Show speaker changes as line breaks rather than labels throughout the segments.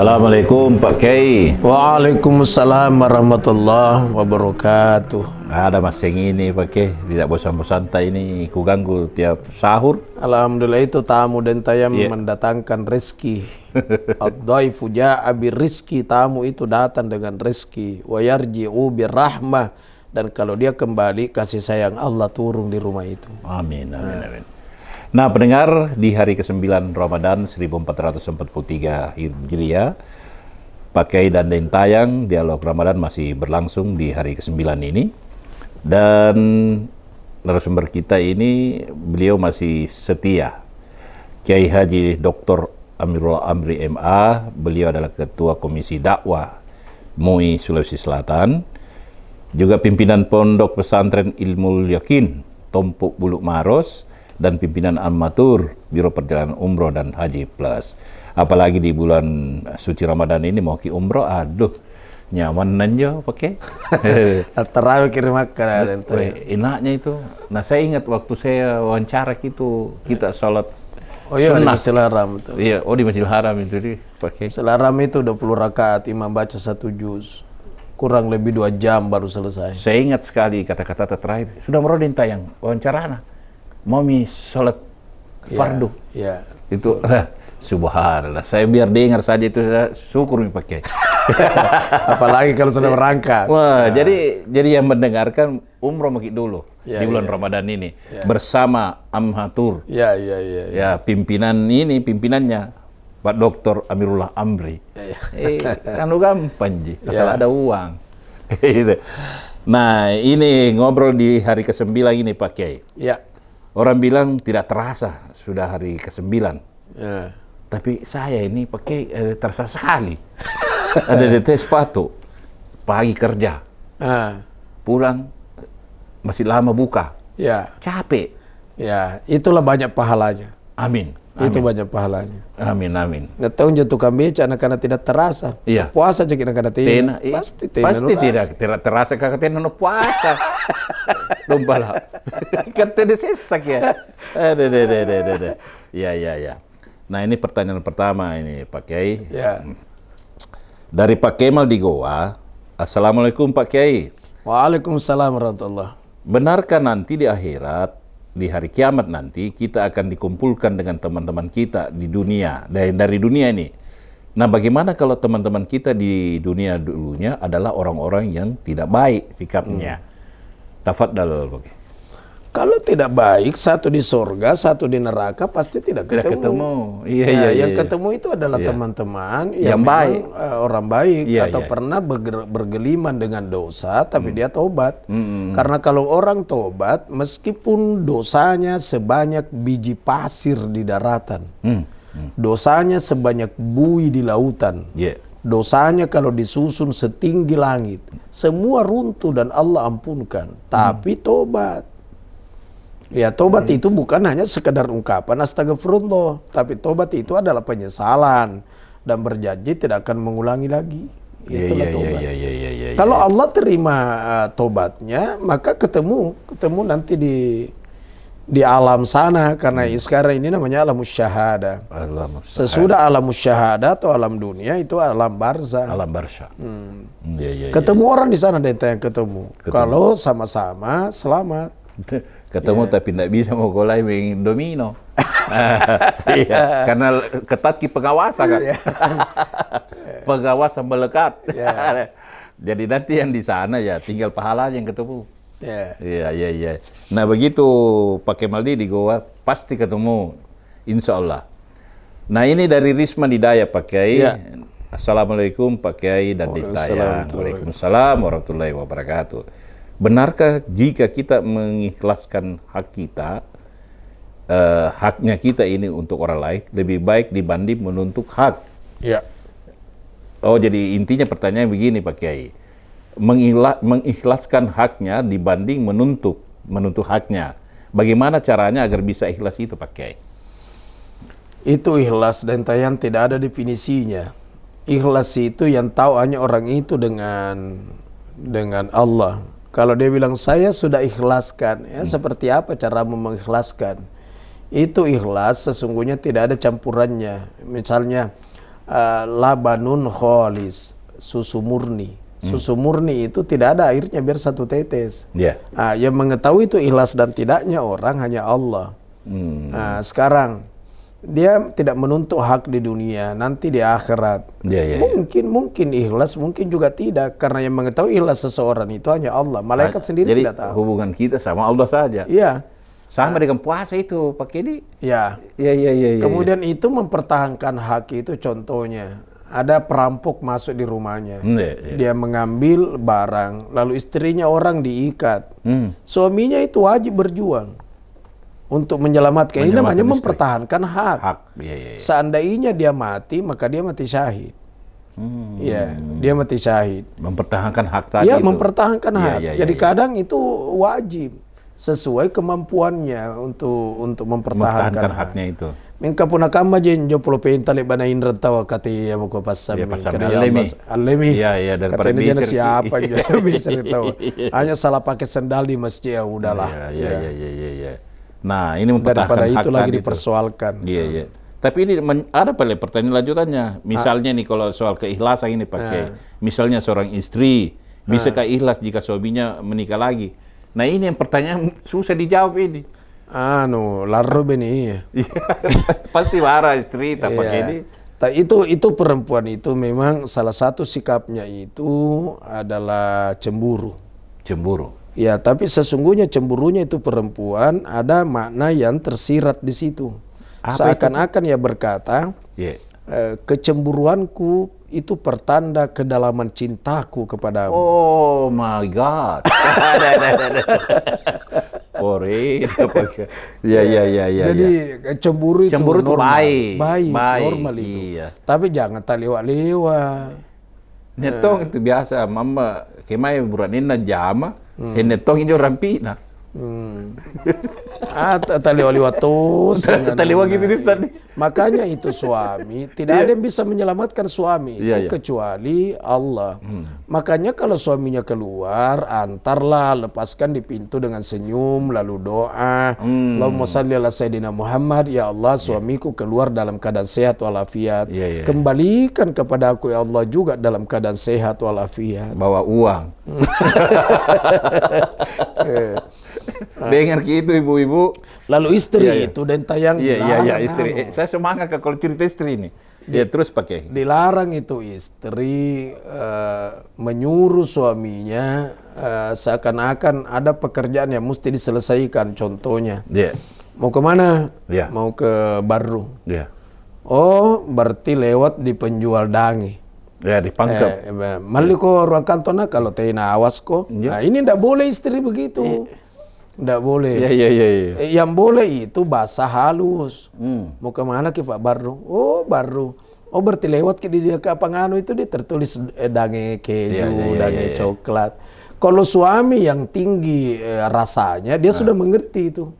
Assalamualaikum Pak Kiai.
Waalaikumsalam warahmatullahi wabarakatuh.
Ada mas yang ini Pak Kiai, tidak bosan-bosan ini ku ganggu tiap sahur.
Alhamdulillah itu tamu dan tayam mendatangkan rezeki. Ad-dhaifu ja'a birrizki, tamu itu datang dengan rezeki. Wa yarji'u birrahmah, dan kalau dia kembali kasih sayang Allah turun di rumah itu.
Amin, amin, amin. Nah, pendengar, di hari ke-9 Ramadan 1443 Hijriah, Pak Kiai dan Den Tayang, dialog Ramadan masih berlangsung di hari ke-9 ini. Dan narasumber kita ini, beliau masih setia. Kiai Haji Dr. Amirullah Amri MA, beliau adalah Ketua Komisi Dakwah MUI Sulawesi Selatan, juga pimpinan Pondok Pesantren Ilmul Yakin, Tompok Buluk Maros, dan pimpinan Amatur Biro Perjalanan Umroh dan Haji Plus. Apalagi di bulan suci Ramadan ini mau ke umroh, aduh, nyaman aja pakai.
Terawih kirim makan.
Enaknya itu. Nah, saya ingat waktu saya wawancara itu, kita sholat
oh iya, di
sunnah.
Masjidil Haram.
Iya, oh di Masjidil Haram itu pakai.
Masjidil Haram itu 20 rakaat, imam baca 1 juz. Kurang lebih 2 jam baru selesai.
Saya ingat sekali kata-kata terakhir. Sudah merodin tayang wawancara anak. Mau sholat fardu.
Ya.
Itu subhanallah. Saya biar dengar saja itu syukur nih pakai.
Apalagi kalau sudah berangkat.
Wah, jadi yang mendengarkan umroh makin dulu di bulan Ramadan ini bersama Amhatur. Ya, pimpinannya Pak Dr. Amirullah Amri. Kan gampang ji, asal ada uang. Nah, ini ngobrol di hari ke-9 ini Pak Kiai.
Ya.
Orang bilang tidak terasa sudah hari ke-9.
Ya.
Tapi saya ini pakai terasa sekali. Ada DT sepatu. Pagi kerja. Pulang masih lama buka.
Ya.
Capek.
Ya, itulah banyak pahalanya.
Amin.
Itu banyak pahalanya.
Amin, amin.
Nggak tahu tukang beca anak-anak tidak terasa.
Iya.
Puasa aja anak-anak tidak.
Pasti tidak terasa kakak tena no puasa. Dombala. Katanya sesak ya. Ada. Ya. Nah, ini pertanyaan pertama ini Pak Kiai.
Ya.
Dari Pak Kemal di Goa. Assalamualaikum Pak Kiai.
Waalaikumsalam warahmatullahi.
Benarkah nanti di akhirat, di hari kiamat nanti, kita akan dikumpulkan dengan teman-teman kita di dunia, dari dunia ini. Nah, bagaimana kalau teman-teman kita di dunia dulunya adalah orang-orang yang tidak baik sikapnya? Tafadhal.
Kalau tidak baik, satu di surga, satu di neraka, pasti tidak ketemu.
Iya.
Yang ketemu itu adalah teman-teman yang
baik,
orang baik, atau pernah bergeliman dengan dosa, tapi dia tobat. Karena kalau orang tobat, meskipun dosanya sebanyak biji pasir di daratan, dosanya sebanyak buih di lautan, dosanya kalau disusun setinggi langit, semua runtuh dan Allah ampunkan. Tapi tobat. Ya, tobat itu bukan hanya sekedar ungkapan astagfirullah, tapi tobat itu adalah penyesalan dan berjanji tidak akan mengulangi lagi. Itulah tobat. Kalau Allah terima tobatnya, maka ketemu nanti di alam sana, karena sekarang ini namanya alamus syahada. Sesudah alamus syahada atau alam dunia itu alam barzah.
Alam barzah.
Ketemu orang di sana dan yang ketemu. Kalau sama-sama selamat.
Ketemu tapi tidak bisa mau golai main domino. Iya, karena ketat ki pengawasan kan. Pengawasan melekat. Jadi nanti yang di sana ya tinggal pahala yang ketemu. Iya. Nah, begitu Pak Kemaldi di Goa pasti ketemu, insya Allah. Nah, ini dari Risma Hidayah Pak Kiai. Assalamualaikum Pak Kiai dan Ditayang. Waalaikumsalam warahmatullahi wabarakatuh. Benarkah jika kita mengikhlaskan hak kita, haknya kita ini untuk orang lain, lebih baik dibanding menuntut hak?
Ya.
Oh, jadi intinya pertanyaan begini Pak Kiai. Mengikhlaskan haknya dibanding menuntut haknya. Bagaimana caranya agar bisa ikhlas itu Pak Kiai?
Itu ikhlas dan tayang tidak ada definisinya. Ikhlas itu yang tahu hanya orang itu dengan Allah. Kalau dia bilang saya sudah ikhlaskan, ya seperti apa cara mengikhlaskan? Itu ikhlas sesungguhnya tidak ada campurannya. Misalnya labanun kholis, susu murni. Susu murni itu tidak ada airnya biar satu tetes. Yang mengetahui itu ikhlas dan tidaknya orang hanya Allah. Sekarang dia tidak menuntut hak di dunia, nanti di akhirat. Mungkin ikhlas, mungkin juga tidak, karena yang mengetahui ikhlas seseorang itu hanya Allah. Malaikat sendiri
jadi,
tidak tahu.
Hubungan kita sama Allah saja.
Iya.
Sama dengan puasa itu, Pak Kedi.
Ya. Kemudian itu mempertahankan hak itu, contohnya ada perampok masuk di rumahnya. Dia mengambil barang, lalu istrinya orang diikat. Suaminya itu wajib berjuang untuk menyelamatkan. Ini namanya mempertahankan hak. Seandainya dia mati, maka dia mati syahid. Dia mati syahid.
Mempertahankan hak tadi.
Mempertahankan hak. Jadi kadang itu wajib sesuai kemampuannya untuk mempertahankan
haknya itu.
Mingka puna kama jen jo polo pentale bana indra tawa kati ya moko pasam alemi.
Iya, daripada
katanya siapa aja bisa tahu. Hanya salah pakai sendal di masjid, ya udahlah.
Iya. Nah, ini mempertahankan
daripada
hak
itu lagi
tadi
dipersoalkan.
Iya. Tapi ini ada pertanyaan lanjutannya. Misalnya nih kalau soal keikhlasan ini pakai. Misalnya seorang istri bisakah ikhlas jika suaminya menikah lagi? Nah, ini yang pertanyaan susah dijawab ini.
Lalu beni.
Pasti marah istri tak pakai ini.
Itu perempuan itu memang salah satu sikapnya itu adalah cemburu. Ya, tapi sesungguhnya cemburunya itu perempuan ada makna yang tersirat di situ. Seakan-akan ia berkata, kecemburuanku itu pertanda kedalaman cintaku kepadamu.
Oh my God.
Jadi cemburu itu normal.
Baik,
normal itu. Tapi jangan tak lewat-lewat.
Netong itu biasa, mama kemai buranin dan jama, netong ini orang pina.
Tak lewat-lewat terus.
Tak lewat gitu tadi.
Makanya itu suami tidak ada yang bisa menyelamatkan suami itu kecuali Allah. Makanya kalau suaminya keluar, antarlah, lepaskan di pintu dengan senyum, lalu doa. Allahumma shalli ala sayyidina Muhammad, ya Allah suamiku keluar dalam keadaan sehat walafiat. Kembalikan kepada aku ya Allah juga dalam keadaan sehat walafiat.
Bawa uang. Dengar gitu ibu-ibu.
Lalu istri itu dan tayang
istri. Saya semangat kalau cerita istri ini. Dia terus pakai.
Dilarang itu istri menyuruh suaminya seakan-akan ada pekerjaan yang mesti diselesaikan. Contohnya, mau kemana? Mau ke Baru. Oh, berarti lewat di penjual dangi.
Dipangkep.
Mali ko ruang kantona kalau tena awas ko. Nah, ini ndak boleh istri begitu. Ndak boleh. Yang boleh itu bahasa halus. Mau kemana ke Pak Baru? Oh, Baru. Oh, berarti lewat ke dia ke Pangano itu dia tertulis dange keju, dange coklat. Kalau suami yang tinggi rasanya, dia sudah mengerti itu.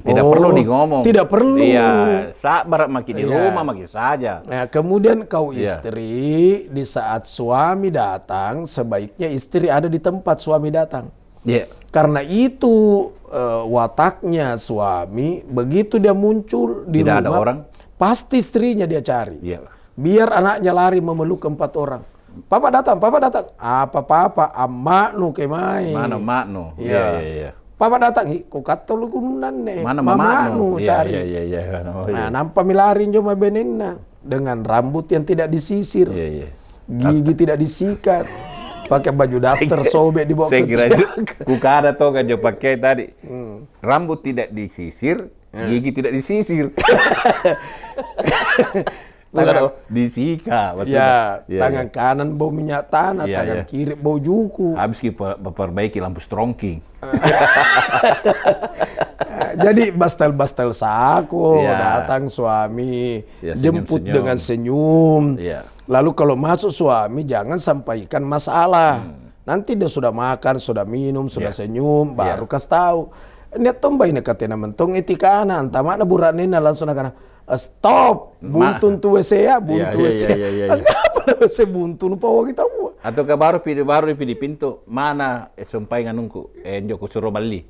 Tidak perlu di ngomong.
Tidak perlu.
Iya, sabar makin di rumah makin saja.
Nah, kemudian kau istri, di saat suami datang, sebaiknya istri ada di tempat suami datang. Karena itu wataknya suami, begitu dia muncul di rumah,
ada orang,
pasti istrinya dia cari. Biar anaknya lari memeluk 4 orang. Papa datang. Apa amaknu kemai.
Mana maknu? Iya.
Papa datang, kok kata lu gunan nih.
Mana maknu
cari. Nah, nampak milarin cuma benenna dengan rambut yang tidak disisir. Gigi tidak disikat. Pakai baju daster sobek di bawah.
Saya kira kukada toh kan pakai tadi. Rambut tidak disisir, gigi tidak disisir. Tangan disika maksudnya.
Tangan kanan bau minyak tanah, tangan kiri bau juku.
Habis kita perbaiki lampu strongking.
Jadi bastel-bastel saku, datang suami, jemput dengan senyum. Lalu kalau masuk suami jangan sampaikan masalah. Nanti dia sudah makan, sudah minum, sudah senyum, baru kasih tahu. Niat tombai nak katena mentong etika ana anta mana buranina langsung nakana stop buntun tu WC ya buntu WC. Apa na WC buntun pawa kita buat.
Atau ke baru di pintu mana sampai nganungku joko suruh bali.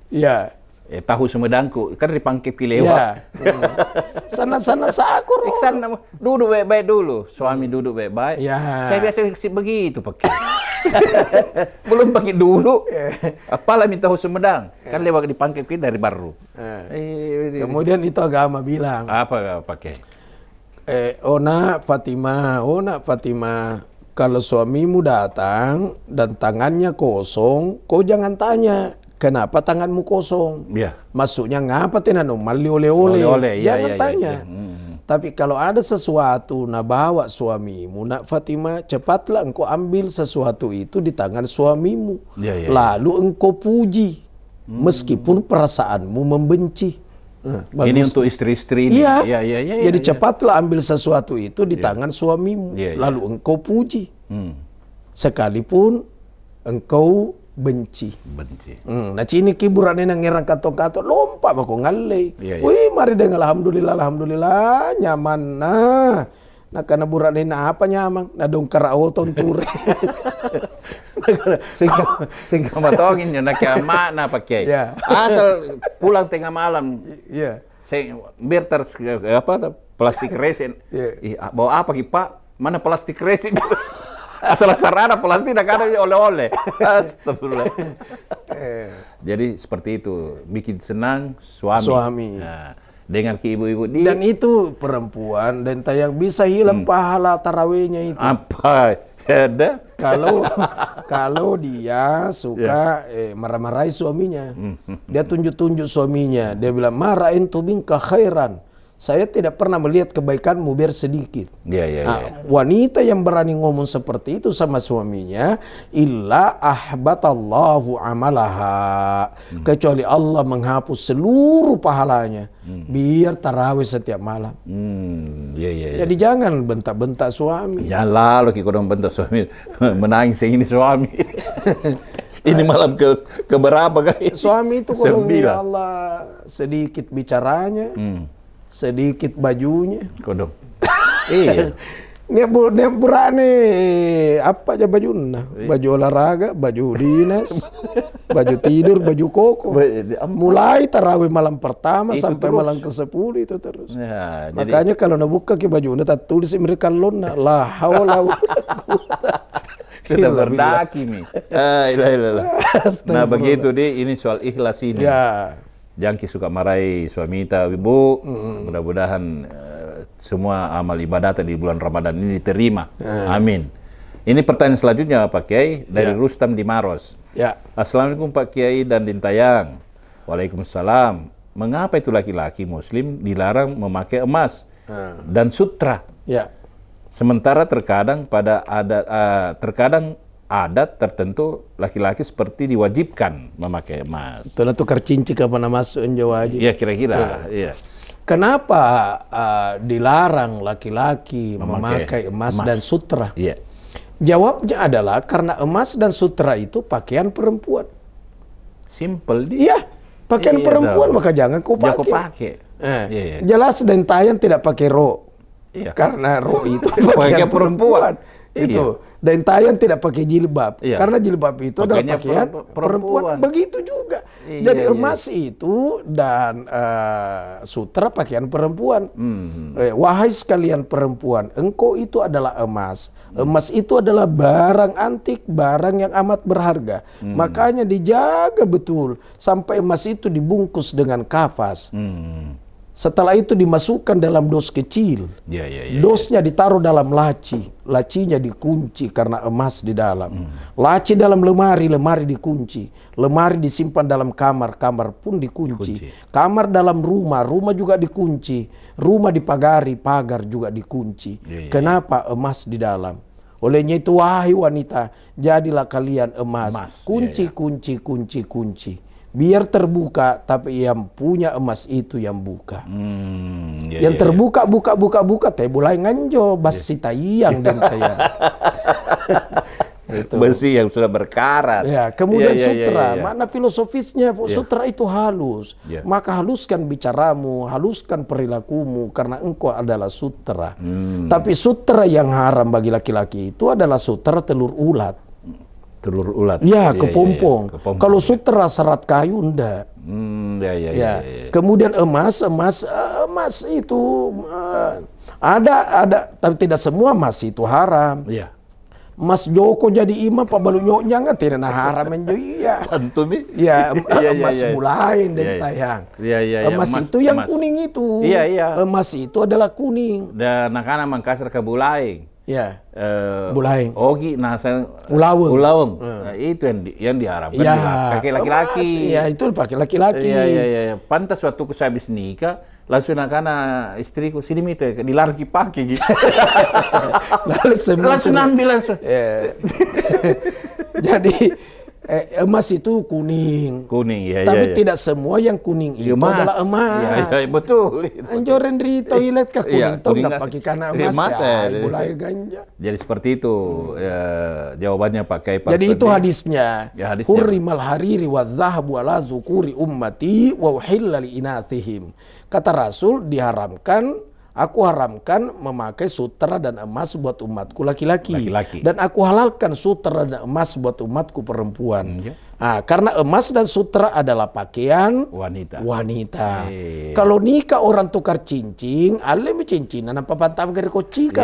tahu Sumedangku kan dipangkip lewat.
Ya. Sana-sana sakur.
Iksan duduk baik-baik dulu, suami duduk baik-baik.
Ya.
Saya biasa begitu pakai. Belum pakai dulu. Apalah minta tahu Sumedang, kan lewat dipangkip dari baru.
Kemudian itu agama bilang.
Apa pakai?
Nak Fatimah, kalau suamimu datang dan tangannya kosong, kau jangan tanya kenapa tanganmu kosong.
Ya.
Maksudnya ngapa tenano mali oleh-oleh. Jangan tanya. Tapi kalau ada sesuatu nak bawa suamimu, nak Fatimah, cepatlah engkau ambil sesuatu itu di tangan suamimu. Lalu engkau puji, meskipun perasaanmu membenci.
Ini untuk istri-istri ini.
Iya. Jadi cepatlah ambil sesuatu itu di tangan suamimu, lalu engkau puji, sekalipun engkau benci. Nah cini kiburan ini ngerang kato-kato lompat bako ngalle. Wih mari dengan alhamdulillah nyaman nah. Nah karena buran ini apa nyaman? Nah dong karao tonture.
Sehingga matongin ya nak mana pakai. Asal pulang tengah malam. Biar plastik resin. Bawa apa Pak? Mana plastik resin? Asal sarana plastik nak ada oleh-oleh. Astagfirullah. Jadi seperti itu, bikin senang suami. Nah, dengan ke ibu-ibu dia.
Dan itu perempuan dan yang bisa hilang pahala tarawihnya itu.
Apa? Ada?
Kalau dia suka marah-marahi suaminya. Dia tunjuk-tunjuk suaminya. Dia bilang, "Ma ra'aitu minka khairan." Saya tidak pernah melihat kebaikanmu biar sedikit. Wanita yang berani ngomong seperti itu sama suaminya, illa ahbatallahu amalaha. Kecuali Allah menghapus seluruh pahalanya. Biar tarawih setiap malam. Jadi jangan bentak-bentak suami.
Ya lalu kita dong bentak suami, menangis ini suami. Ini malam ke berapa guys?
Suami itu kalau ya Allah sedikit bicaranya. Sedikit bajunya.
Kodong. Iya.
Ini berani apa aja bajunya? Baju olahraga, baju dinas, baju tidur, baju koko. Mulai tarawih malam pertama itu sampai terus. Malam ke-10 itu terus. Ya, makanya kalau nak buka ke bajunya tak tulis mereka lona la haula wala quwata.
Sudah berdaki nih. Nah begitu deh, ini soal ikhlas ini. Ya. Jangan suka marahi suami ibu. Mudah-mudahan semua amal ibadat di bulan Ramadan ini diterima. Amin. Ini pertanyaan selanjutnya Pak Kiai dari Rustam di Maros. Assalamualaikum Pak Kiai dan Dintayang. Waalaikumsalam. Mengapa itu laki-laki Muslim dilarang memakai emas dan sutra? Sementara terkadang terkadang adat tertentu laki-laki seperti diwajibkan memakai emas.
Itu lah tukar cincin kapan masuk Jawa aja.
Iya kira-kira.
Kenapa dilarang laki-laki memakai emas dan sutra? Jawabnya adalah karena emas dan sutra itu pakaian perempuan.
Simple dia.
Iya, pakaian perempuan maka jangan kau pakai. Jelas Dintayang tidak pakai ro. Karena ro itu pakaian perempuan. Itu. Dintayang tidak pakai jilbab karena jilbab itu adalah pakaian perempuan. Begitu juga. Jadi emas itu dan sutra pakaian perempuan. Wahai sekalian perempuan, engkau itu adalah emas. Emas itu adalah barang antik, barang yang amat berharga. Makanya dijaga betul sampai emas itu dibungkus dengan kafas. Setelah itu dimasukkan dalam dos kecil. Dosnya ditaruh dalam laci. Lacinya dikunci karena emas di dalam. Laci dalam lemari, lemari dikunci. Lemari disimpan dalam kamar, kamar pun dikunci. Kamar dalam rumah, rumah juga dikunci. Rumah dipagari, pagar juga dikunci. Kenapa emas di dalam? Olehnya itu wahai wanita, jadilah kalian emas. Kunci, kunci, kunci, kunci. Biar terbuka, tapi yang punya emas itu yang buka. Yang terbuka, buka, teh mulai nganjo, basi tayang dan tayang.
Besi yang sudah berkarat.
Kemudian sutra, makna filosofisnya sutra itu halus. Maka haluskan bicaramu, haluskan perilakumu, karena engkau adalah sutra. Tapi sutra yang haram bagi laki-laki itu adalah sutra telur ulat.
Telur ulat.
Kepompong. Kalau sutra serat kayu enggak. Ya. Kemudian emas itu ada, tapi tidak semua emas itu haram.
Iya.
Mas Joko jadi imam Pak Balunyok jangan tidak haram ya.
Tentu nih.
Ya, emas bulain dan tayang. Emas itu yang kuning itu.
Iya.
Emas itu adalah kuning.
Dan anak-anak Mangkasar ke bulaing.
Ya. Bulaing.
Ogi, Ulaweng. Nah, itu yang diharapkan pakai laki-laki.
Ya, itu pakai laki-laki.
Iya. Pantas waktu saya habis nikah, langsung anak istriku sini mite dilarki pakai gitu. Langsung ambil langsung.
Jadi emas itu kuning. Tapi tidak semua yang kuning itu adalah emas.
Iya, betul.
Anjoren di toilet ke kuning tuh nggak pakai karena emas mulai ganja.
Jadi seperti itu jawabannya pakai.
Jadi itu hadisnya. Hurrimal hariri wa dhahabu ala zukuri ummati wa uhilla li inathihim. Kata Rasul aku haramkan memakai sutra dan emas buat umatku laki-laki. Dan aku halalkan sutra dan emas buat umatku perempuan. Karena emas dan sutra adalah pakaian wanita. Kalau nikah orang tukar cincin, alemi cincinan apa pantam kiri kocika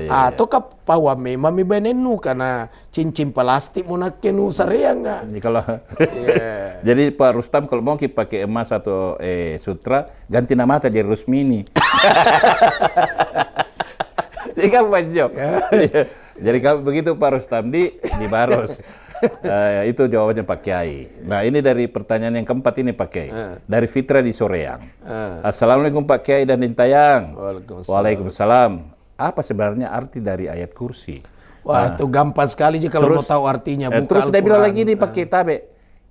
atau kapawa mami benenu karena cincin plastik munakenu sarea enggak.
Jadi Pak Rustam kalau mau pakai emas atau sutra ganti nama aja jadi Rusmini. Jadi kan banyak. Jadi kalau begitu Pak Rustam di Baros. Itu jawabannya Pak Kiai. Nah ini dari pertanyaan yang keempat ini Pak Kiai. Dari Fitra di Soreang. Assalamualaikum Pak Kiai dan Dintayang. Waalaikumsalam. Apa sebenarnya arti dari ayat kursi?
Wah itu gampang sekali aja kalau mau tahu artinya.
Terus dia bilang lagi nih Pak Kiai Tabe.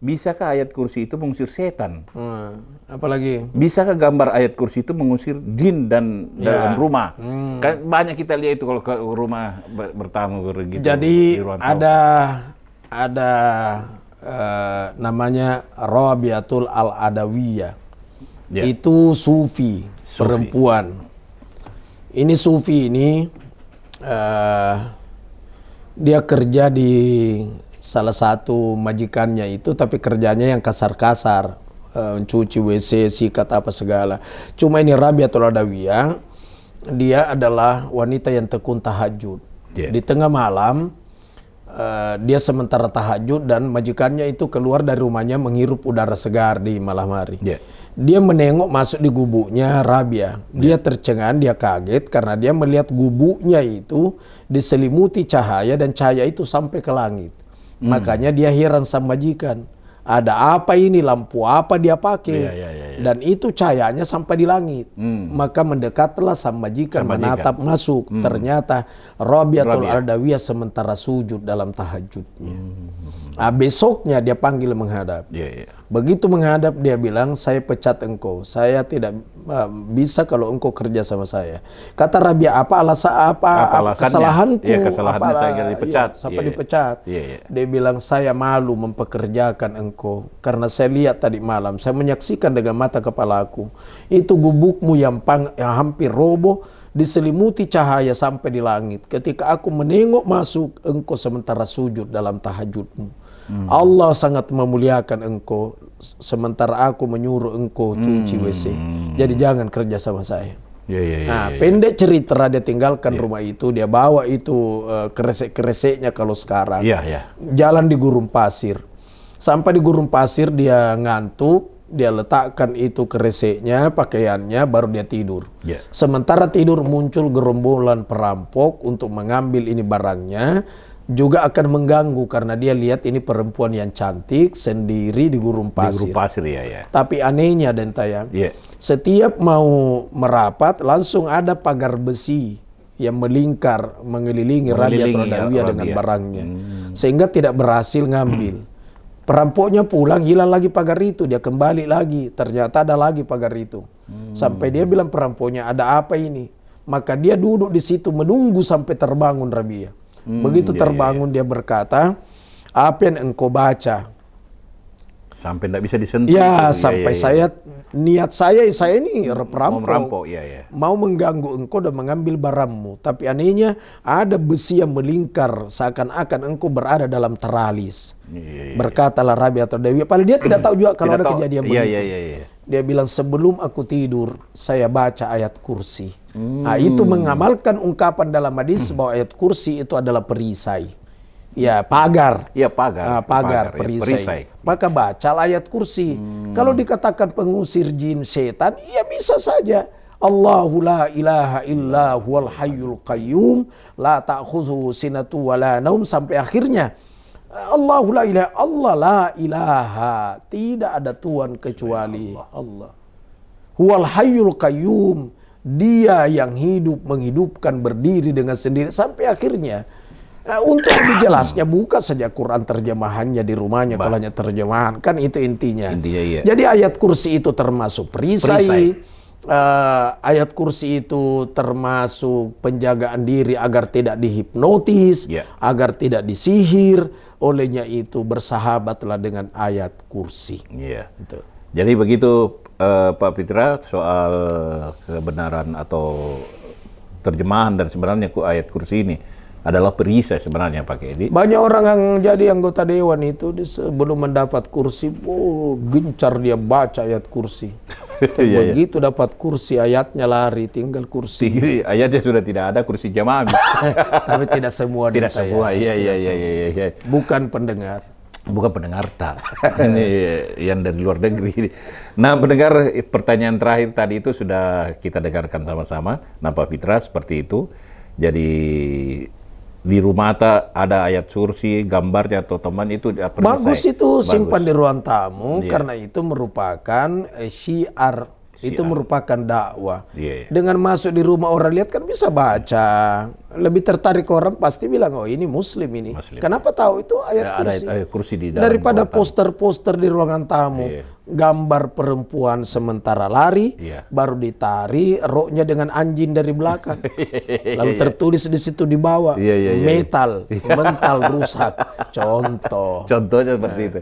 Bisakah ayat kursi itu mengusir setan?
Apalagi?
Bisakah gambar ayat kursi itu mengusir jin dan dalam rumah? Kan banyak kita lihat itu kalau ke rumah bertamu gitu.
Jadi ada namanya Rabiatul Al-Adawiyah. Itu sufi, perempuan. Ini sufi ini dia kerja di salah satu majikannya itu, tapi kerjanya yang kasar-kasar, cuci WC, sikat apa segala. Cuma ini Rabiatul Adawiyah, dia adalah wanita yang tekun tahajud. Di tengah malam, dia sementara tahajud dan majikannya itu keluar dari rumahnya menghirup udara segar di malam hari. Dia menengok masuk di gubuknya Rabia. Dia tercengang, dia kaget karena dia melihat gubuknya itu diselimuti cahaya dan cahaya itu sampai ke langit. Makanya dia heran sama majikan. Ada apa ini, lampu apa dia pakai? Dan itu cahayanya sampai di langit. Maka mendekatlah sama majikan menatap masuk. Ternyata Rabiatul Adawiyah sementara sujud dalam tahajudnya. Besoknya dia panggil menghadap. Begitu menghadap dia bilang, saya pecat engkau. Saya tidak bisa kalau engkau kerja sama saya. Kata Rabia, apa kesalahanku?
Kesalahannya saya dipecat.
Sampai dipecat. Dia bilang, saya malu mempekerjakan engkau. Karena saya lihat tadi malam, saya menyaksikan dengan mata kepalaku. Itu gubukmu yang hampir roboh, diselimuti cahaya sampai di langit. Ketika aku menengok masuk, engkau sementara sujud dalam tahajudmu. Allah sangat memuliakan engkau, sementara aku menyuruh engkau cuci WC. Jadi jangan kerja sama saya. Pendek cerita, dia tinggalkan rumah itu, dia bawa itu keresek-kereseknya kalau sekarang. Jalan di gurun pasir. Sampai di gurun pasir dia ngantuk, dia letakkan itu kereseknya, pakaiannya, baru dia tidur. Sementara tidur muncul gerombolan perampok untuk mengambil ini barangnya. Juga akan mengganggu karena dia lihat ini perempuan yang cantik sendiri di gurun pasir. Tapi anehnya Dentayang, setiap mau merapat langsung ada pagar besi yang melingkar mengelilingi Rabiatul Adawiyah dengan barangnya, sehingga tidak berhasil ngambil. Perampoknya pulang, hilang lagi pagar itu, dia kembali lagi, ternyata ada lagi pagar itu. Sampai dia bilang perampoknya, ada apa ini? Maka dia duduk di situ menunggu sampai terbangun Rabia. Begitu terbangun dia berkata, apa yang engkau baca?
Sampai tidak bisa disentuh.
Ya,
itu.
sampai niat saya ini perampok.
Mau merampok, ya.
Mau mengganggu engkau dan mengambil barangmu. Tapi anehnya ada besi yang melingkar seakan-akan engkau berada dalam teralis. Berkatalah Rabi atau Dewi. Padahal dia tidak tahu juga kalau ada kejadian begitu.
Iya.
Dia bilang sebelum aku tidur saya baca ayat kursi. Nah, itu mengamalkan ungkapan dalam hadis bahwa ayat kursi itu adalah perisai. Ya, pagar.
Iya, pagar.
Pagar, perisai. Maka bacalah ayat kursi. Kalau dikatakan pengusir jin setan, ya bisa saja. Allahu la ilaha illa huwal hayyul qayyum la ta'khudhuhu sinatu wa la naum sampai akhirnya. Allahu la ilaha, Allah la ilaha, tidak ada Tuhan kecuali Allah. Huwal hayyul qayyum, dia yang hidup, menghidupkan, berdiri dengan sendiri sampai akhirnya. Untuk lebih jelasnya buka saja Quran terjemahannya di rumahnya kalau hanya terjemahan, kan itu intinya.
Iya.
Jadi ayat kursi itu termasuk perisai. Ayat kursi itu termasuk penjagaan diri agar tidak dihipnotis, agar tidak disihir. Olehnya itu bersahabatlah dengan ayat kursi.
Iya. Jadi begitu Pak Fitra soal kebenaran atau terjemahan dan sebenarnya ayat kursi ini adalah perisai sebenarnya Pak Edi.
Banyak orang yang jadi anggota dewan itu sebelum mendapat kursi, gencar dia baca ayat kursi. Begitu dapat kursi, ayatnya lari, tinggal kursi.
Ayatnya sudah tidak ada, kursi jamaah.
Tapi tidak semua.
Tidak semua, iya.
Bukan pendengar.
Bukan pendengar, tak. Ini yang dari luar negeri. Nah, pendengar, pertanyaan terakhir tadi itu sudah kita dengarkan sama-sama. Nah, Pak Fitra seperti itu. Jadi di rumah ada ayat kursi, gambarnya atau teman itu perisai.
Bagus itu simpan di ruang tamu karena itu merupakan syiar. Itu merupakan dakwah. Dengan masuk di rumah orang lihat kan bisa baca. Lebih tertarik orang pasti bilang, oh ini muslim ini. Kenapa tahu itu ayat kursi?
Ayat kursi di dalam
daripada poster-poster di ruangan tamu. Gambar perempuan sementara lari, baru ditari roknya dengan anjing dari belakang. Lalu tertulis di situ di bawah, metal, mental rusak. Contohnya
seperti itu.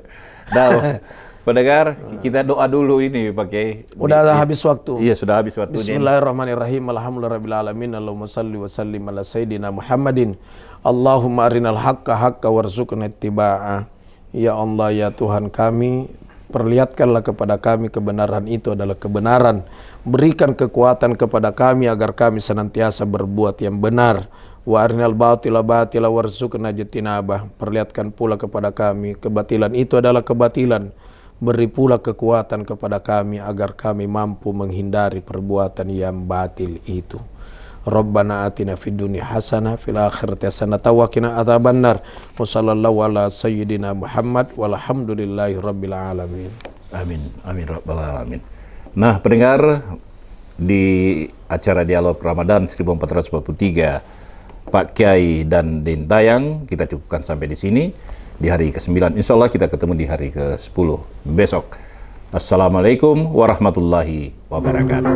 Nah, pendengar, kita doa dulu ini pakai.
Udah habis waktu.
Iya, sudah habis waktunya.
Bismillahirrahmanirrahim. Alhamdulillahirabbil alamin. Allahumma shalli wa sallim ala sayyidina Muhammadin. Allahumma arinal haqqa haqqa warzuqna ittiba'ah. Ya Allah, ya Tuhan kami, perlihatkanlah kepada kami kebenaran itu adalah kebenaran. Berikan kekuatan kepada kami agar kami senantiasa berbuat yang benar. Wa arinal batila batila warzuqna ijtinabah. Perlihatkan pula kepada kami kebatilan itu adalah kebatilan. Beri pula kekuatan kepada kami agar kami mampu menghindari perbuatan yang batil itu. Rabbana atina fid dunya hasanah fil akhirati hasanah wa qina adzabannar. Wa sallallahu ala sayyidina Muhammad walhamdulillahi rabbil alamin.
Amin rabbal alamin. Nah, pendengar, di acara Dialog Ramadan 1443 Pak Kiai dan Dentayang kita cukupkan sampai di sini. Di hari ke-9, insya Allah kita ketemu di hari ke-10 besok. Assalamualaikum warahmatullahi wabarakatuh.